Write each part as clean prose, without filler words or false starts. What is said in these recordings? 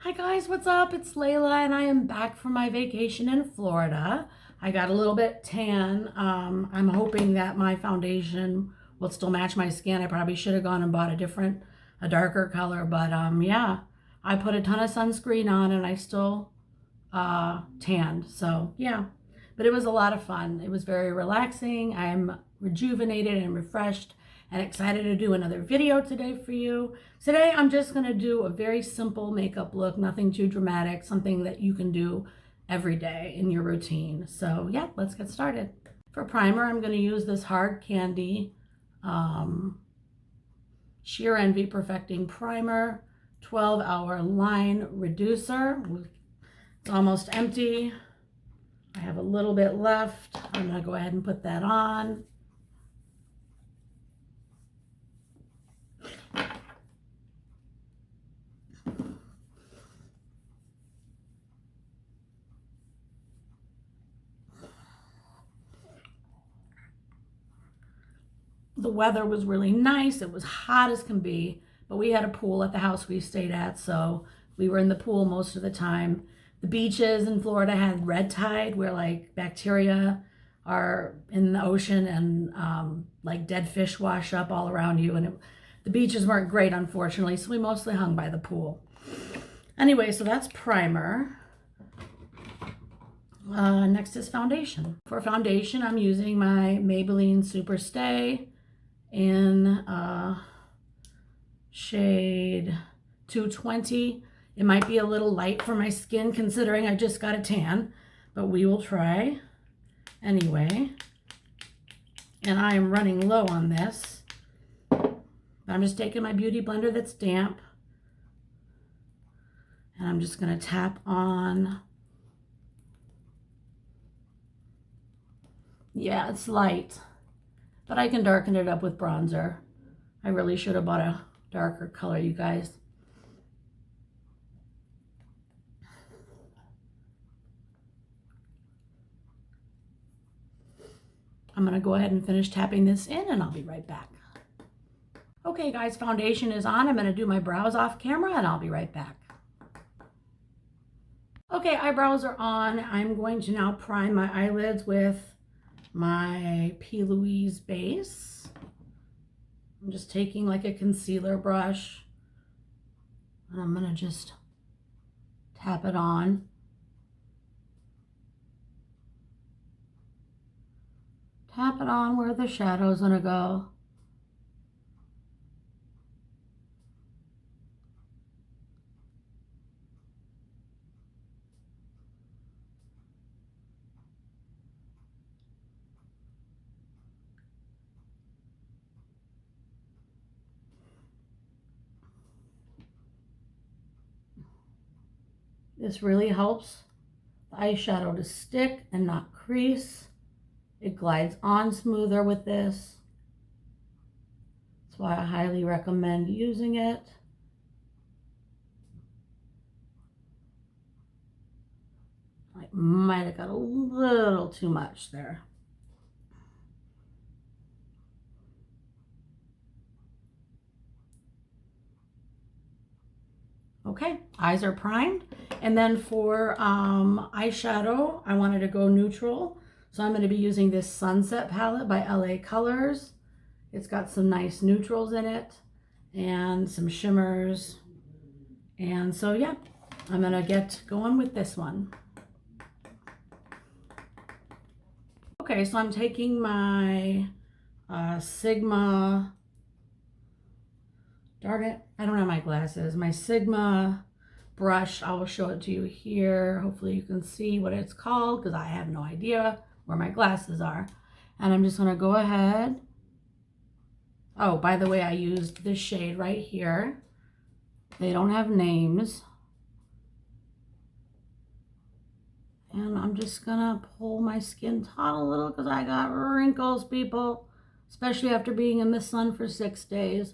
Hi guys, what's up? It's Layla and I am back from my vacation in Florida. I got a little bit tan. I'm hoping that my foundation will still match my skin. I probably should have gone and bought a darker color, but yeah, I put a ton of sunscreen on and I still tanned. So yeah, but it was a lot of fun. It was very relaxing. I'm rejuvenated and refreshed and excited to do another video today for you. Today, I'm just gonna do a very simple makeup look, nothing too dramatic, something that you can do every day in your routine. So yeah, let's get started. For primer, I'm gonna use this Hard Candy Sheer Envy Perfecting Primer, 12-hour line reducer. It's almost empty. I have a little bit left. I'm gonna go ahead and put that on. The weather was really nice. It was hot as can be, but we had a pool at the house we stayed at, so we were in the pool most of the time. The beaches in Florida had red tide, where like bacteria are in the ocean and like dead fish wash up all around you. And the beaches weren't great, unfortunately, so we mostly hung by the pool. Anyway, so that's primer. Next is foundation. For foundation, I'm using my Maybelline Super Stay in shade 220. It might be a little light for my skin considering I just got a tan, but we will try anyway. And I am running low on this. I'm just taking my beauty blender that's damp and I'm just going to tap on. Yeah, it's light, but I can darken it up with bronzer. I really should have bought a darker color, you guys. I'm gonna go ahead and finish tapping this in and I'll be right back. Okay guys, foundation is on. I'm gonna do my brows off camera and I'll be right back. Okay, eyebrows are on. I'm going to now prime my eyelids with my P. Louise base. I'm just taking like a concealer brush and I'm gonna just tap it on. Tap it on where the shadow's gonna go. This really helps the eyeshadow to stick and not crease. It glides on smoother with this. That's why I highly recommend using it. I might have got a little too much there. Okay, eyes are primed. And then for eyeshadow, I wanted to go neutral. So I'm going to be using this Sunset palette by LA Colors. It's got some nice neutrals in it and some shimmers. And so yeah, I'm going to get going with this one. Okay, so I'm taking my Sigma, darn it, I don't have my glasses, my Sigma brush. I will show it to you here. Hopefully you can see what it's called because I have no idea where my glasses are. And I'm just going to go ahead. Oh, by the way, I used this shade right here. They don't have names. And I'm just going to pull my skin taut a little because I got wrinkles, people, especially after being in the sun for 6 days.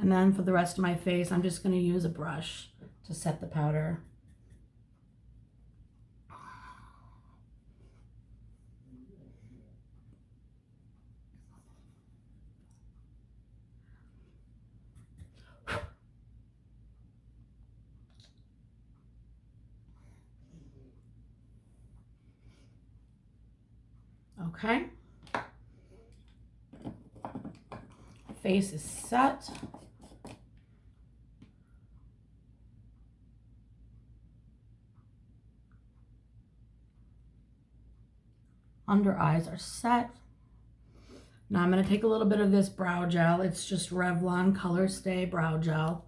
And then for the rest of my face, I'm just going to use a brush to set the powder. Okay. Face is set. Under eyes are set. Now I'm going to take a little bit of this brow gel. It's just Revlon Color Stay Brow Gel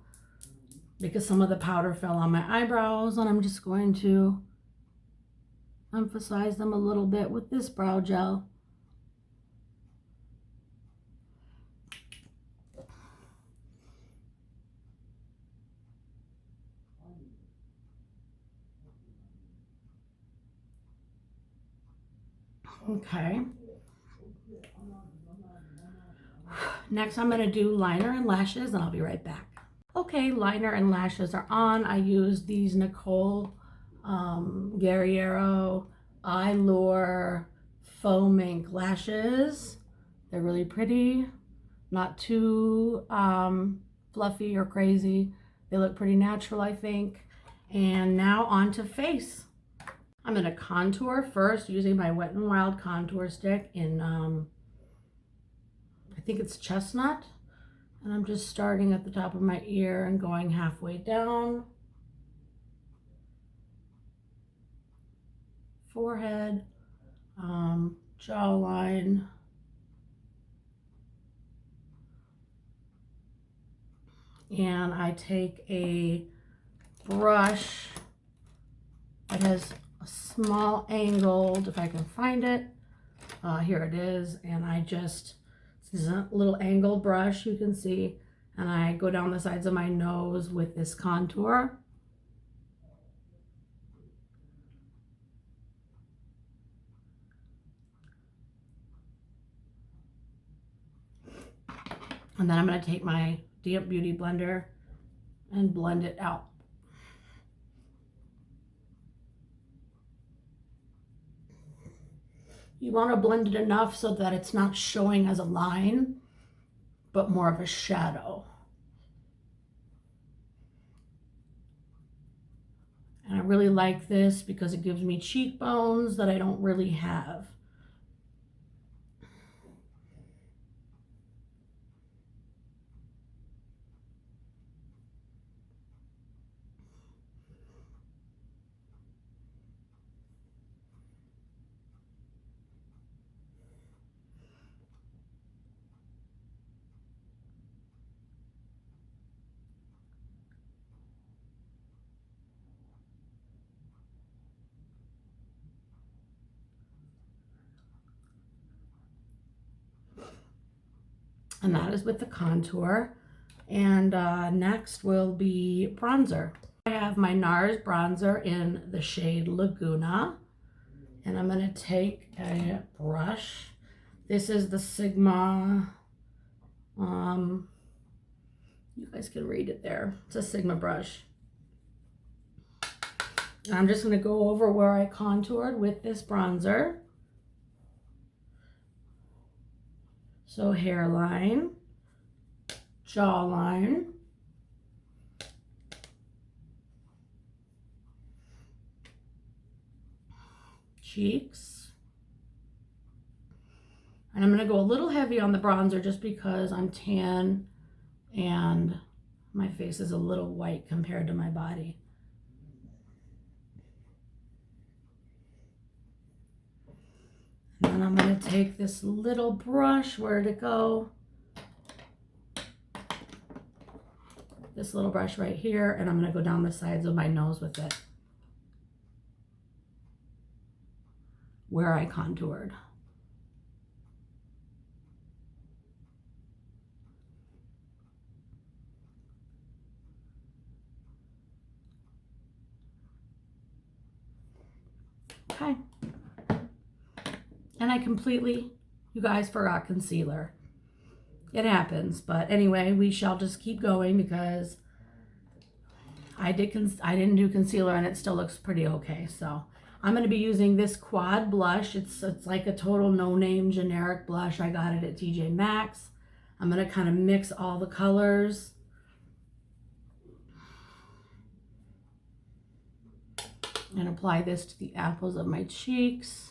because some of the powder fell on my eyebrows, and I'm just going to emphasize them a little bit with this brow gel. Okay. Next, I'm going to do liner and lashes, and I'll be right back. Okay, liner and lashes are on. I use these Nicole Guerriero Eyelure Faux Mink lashes. They're really pretty, not too fluffy or crazy. They look pretty natural, I think. And now on to face. I'm going to contour first using my Wet n Wild contour stick in, I think it's chestnut. And I'm just starting at the top of my ear and going halfway down. Forehead, jawline. And I take a brush that has a small angled, if I can find it, here it is, and I just, this is a little angled brush, you can see, and I go down the sides of my nose with this contour. And then I'm going to take my Damp Beauty blender and blend it out. You want to blend it enough so that it's not showing as a line, but more of a shadow. And I really like this because it gives me cheekbones that I don't really have. And that is with the contour. And next will be bronzer. I have my NARS bronzer in the shade Laguna. And I'm going to take a brush. This is the Sigma, you guys can read it there. It's a Sigma brush. And I'm just going to go over where I contoured with this bronzer. So hairline, jawline, cheeks. And I'm going to go a little heavy on the bronzer just because I'm tan and my face is a little white compared to my body. And then I'm going to take this little brush, where'd it go? This little brush right here, and I'm going to go down the sides of my nose with it, where I contoured. Okay. And I completely, you guys, forgot concealer. It happens, but anyway, we shall just keep going because I didn't do concealer and it still looks pretty okay. So I'm going to be using this quad blush. It's like a total no-name generic blush. I got it at TJ Maxx. I'm going to kind of mix all the colors. And apply this to the apples of my cheeks.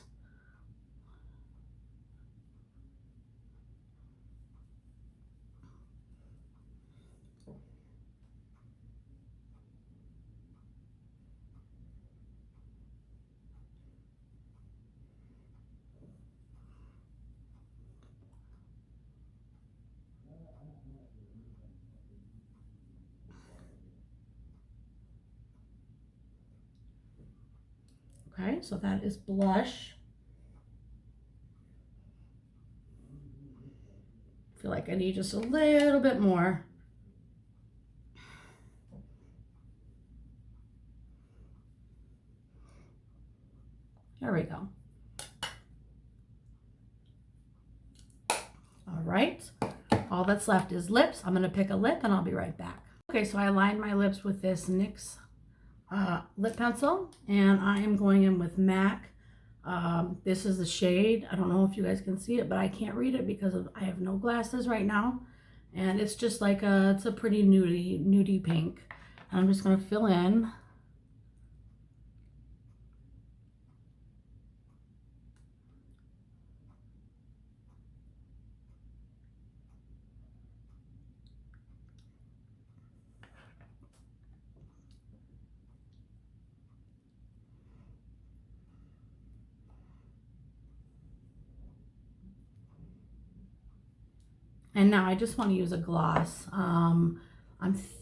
Okay, so that is blush. I feel like I need just a little bit more. There we go. All right, all that's left is lips. I'm gonna pick a lip and I'll be right back. Okay, so I lined my lips with this NYX lip pencil, and I am going in with MAC. This is the shade. I don't know if you guys can see it, but I can't read it because I have no glasses right now. And it's just like it's a pretty nudie pink. And I'm just gonna fill in. And now I just want to use a gloss. I'm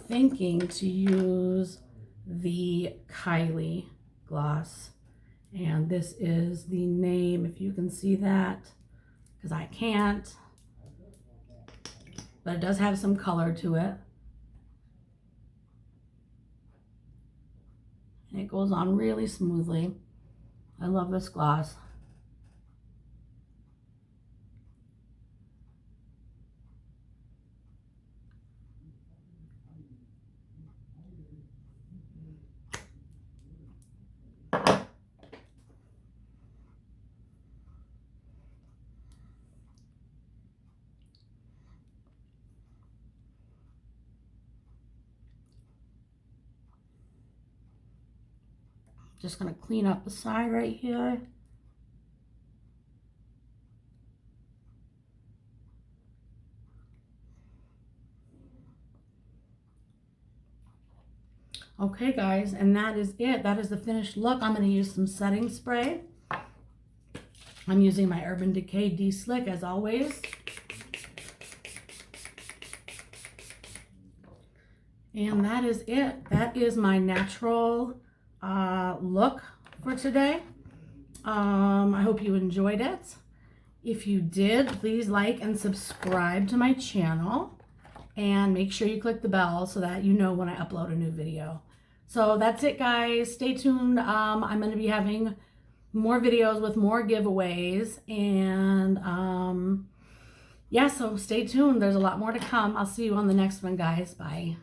thinking to use the Kylie gloss. And this is the name, if you can see that, because I can't. But it does have some color to it. And it goes on really smoothly. I love this gloss. Just gonna clean up the side right here. Okay guys, and that is it. That is the finished look. I'm gonna use some setting spray. I'm using my Urban Decay De-Slick as always. And that is it. That is my natural look for today. I hope you enjoyed it. If you did, please like and subscribe to my channel. And make sure you click the bell so that you know when I upload a new video. So that's it, guys. Stay tuned. I'm going to be having more videos with more giveaways. And yeah, so stay tuned. There's a lot more to come. I'll see you on the next one, guys. Bye.